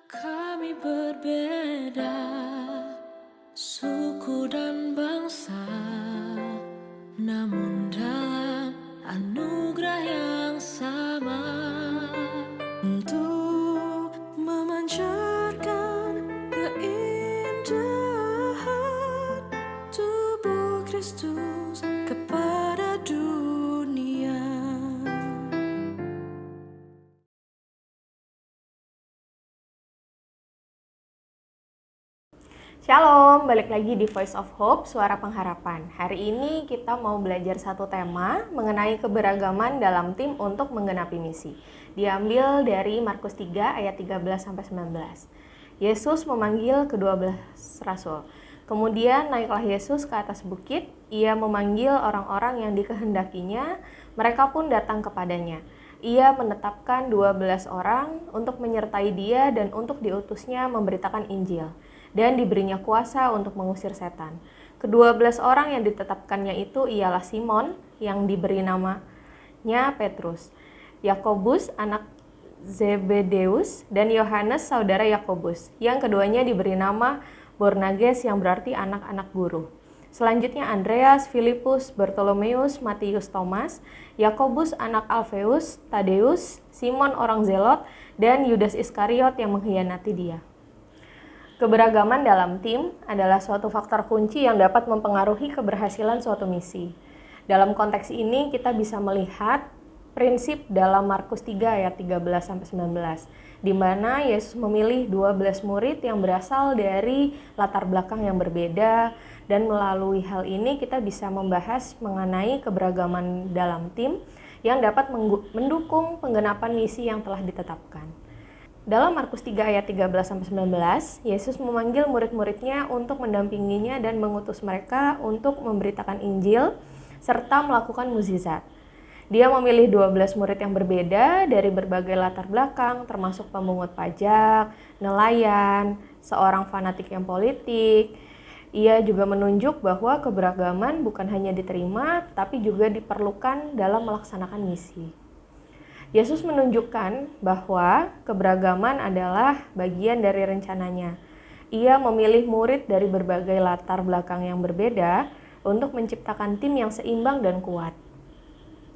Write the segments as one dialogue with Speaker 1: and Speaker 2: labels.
Speaker 1: Kami berbeda, suku dan bangsa, namun dalam anugerah yang sama, untuk memancarkan keindahan tubuh Kristus kepada dunia.
Speaker 2: Shalom, balik lagi di Voice of Hope, Suara Pengharapan. Hari ini kita mau belajar satu tema mengenai keberagaman dalam tim untuk menggenapi misi. Diambil dari Markus 3 ayat 13-19. Yesus memanggil ke-12 rasul. Kemudian naiklah Yesus ke atas bukit, ia memanggil orang-orang yang dikehendakinya, mereka pun datang kepadanya. Ia menetapkan 12 orang untuk menyertai dia dan untuk diutusnya memberitakan Injil, dan diberinya kuasa untuk mengusir setan. Ke-12 orang yang ditetapkannya itu ialah Simon yang diberi namanya Petrus, Yakobus anak Zebedeus, dan Yohanes saudara Yakobus. Yang keduanya diberi nama Boanerges yang berarti anak-anak guru. Selanjutnya Andreas, Filipus, Bartolomeus, Matius, Thomas, Yakobus anak Alfeus, Tadeus, Simon orang Zelot, dan Yudas Iskariot yang mengkhianati dia. Keberagaman dalam tim adalah suatu faktor kunci yang dapat mempengaruhi keberhasilan suatu misi. Dalam konteks ini kita bisa melihat prinsip dalam Markus 3 ayat 13-19, di mana Yesus memilih 12 murid yang berasal dari latar belakang yang berbeda, dan melalui hal ini kita bisa membahas mengenai keberagaman dalam tim yang dapat mendukung penggenapan misi yang telah ditetapkan. Dalam Markus 3 ayat 13-19, Yesus memanggil murid-muridnya untuk mendampinginya dan mengutus mereka untuk memberitakan Injil serta melakukan mukjizat. Dia memilih 12 murid yang berbeda dari berbagai latar belakang, termasuk pemungut pajak, nelayan, seorang fanatik yang politik. Ia juga menunjuk bahwa keberagaman bukan hanya diterima, tapi juga diperlukan dalam melaksanakan misi. Yesus menunjukkan bahwa keberagaman adalah bagian dari rencananya. Ia memilih murid dari berbagai latar belakang yang berbeda untuk menciptakan tim yang seimbang dan kuat.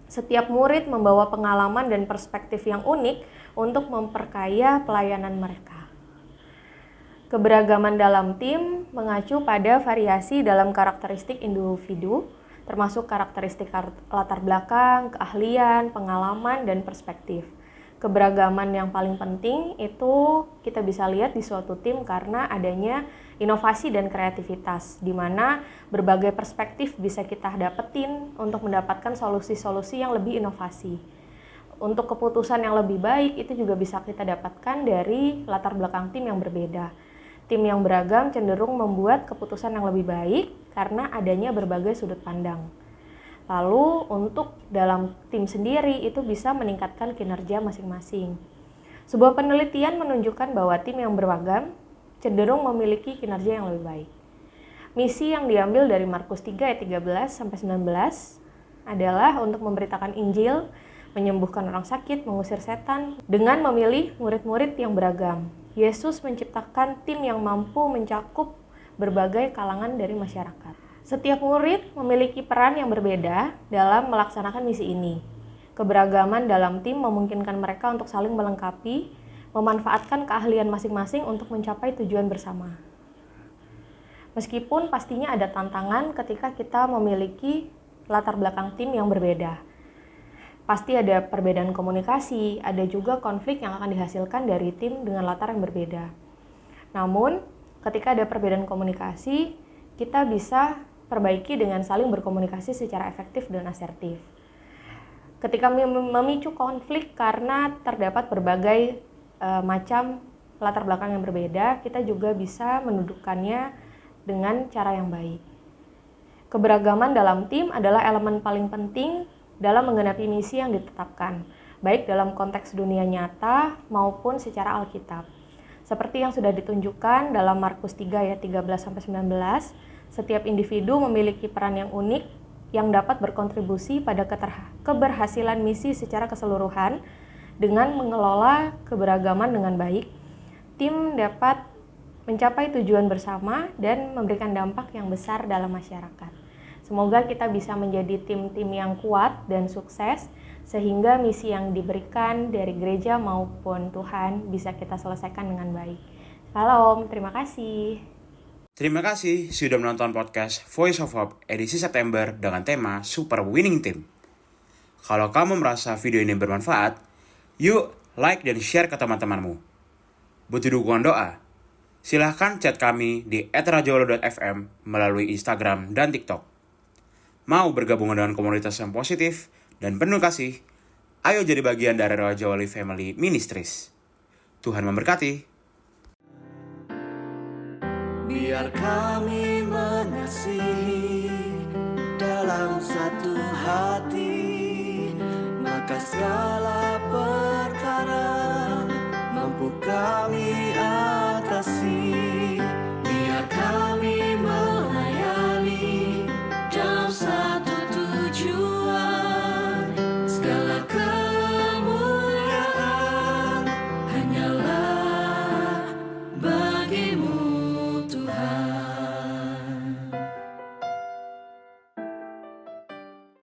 Speaker 2: Setiap murid membawa pengalaman dan perspektif yang unik untuk memperkaya pelayanan mereka. Keberagaman dalam tim mengacu pada variasi dalam karakteristik individu, termasuk karakteristik latar belakang, keahlian, pengalaman, dan perspektif. Keberagaman yang paling penting itu kita bisa lihat di suatu tim karena adanya inovasi dan kreativitas, di mana berbagai perspektif bisa kita dapetin untuk mendapatkan solusi-solusi yang lebih inovasi. Untuk keputusan yang lebih baik itu juga bisa kita dapatkan dari latar belakang tim yang berbeda. Tim yang beragam cenderung membuat keputusan yang lebih baik karena adanya berbagai sudut pandang. Lalu untuk dalam tim sendiri itu bisa meningkatkan kinerja masing-masing. Sebuah penelitian menunjukkan bahwa tim yang beragam cenderung memiliki kinerja yang lebih baik. Misi yang diambil dari Markus 3 ayat 13-19 adalah untuk memberitakan Injil, menyembuhkan orang sakit, mengusir setan, dengan memilih murid-murid yang beragam. Yesus menciptakan tim yang mampu mencakup berbagai kalangan dari masyarakat. Setiap murid memiliki peran yang berbeda dalam melaksanakan misi ini. Keberagaman dalam tim memungkinkan mereka untuk saling melengkapi, memanfaatkan keahlian masing-masing untuk mencapai tujuan bersama. Meskipun pastinya ada tantangan ketika kita memiliki latar belakang tim yang berbeda. Pasti ada perbedaan komunikasi, ada juga konflik yang akan dihasilkan dari tim dengan latar yang berbeda. Namun, ketika ada perbedaan komunikasi, kita bisa perbaiki dengan saling berkomunikasi secara efektif dan asertif. Ketika memicu konflik karena terdapat berbagai macam latar belakang yang berbeda, kita juga bisa mendudukkannya dengan cara yang baik. Keberagaman dalam tim adalah elemen paling penting dalam menggenapi misi yang ditetapkan, baik dalam konteks dunia nyata maupun secara Alkitab. Seperti yang sudah ditunjukkan dalam Markus 3 ayat 13-19, setiap individu memiliki peran yang unik yang dapat berkontribusi pada keberhasilan misi secara keseluruhan. Dengan mengelola keberagaman dengan baik, tim dapat mencapai tujuan bersama dan memberikan dampak yang besar dalam masyarakat. Semoga kita bisa menjadi tim-tim yang kuat dan sukses, sehingga misi yang diberikan dari gereja maupun Tuhan bisa kita selesaikan dengan baik. Shalom, terima kasih.
Speaker 3: Terima kasih sudah menonton podcast Voice of Hope edisi September dengan tema Super Winning Team. Kalau kamu merasa video ini bermanfaat, yuk like dan share ke teman-temanmu. Butuh dukungan doa? Silahkan chat kami di @rajawali.fm melalui Instagram dan TikTok. Mau bergabung dengan komunitas yang positif dan penuh kasih? Ayo jadi bagian dari Raja Wali Family Ministries. Tuhan memberkati.
Speaker 4: Biar kami mengasihi dalam satu hati, maka segala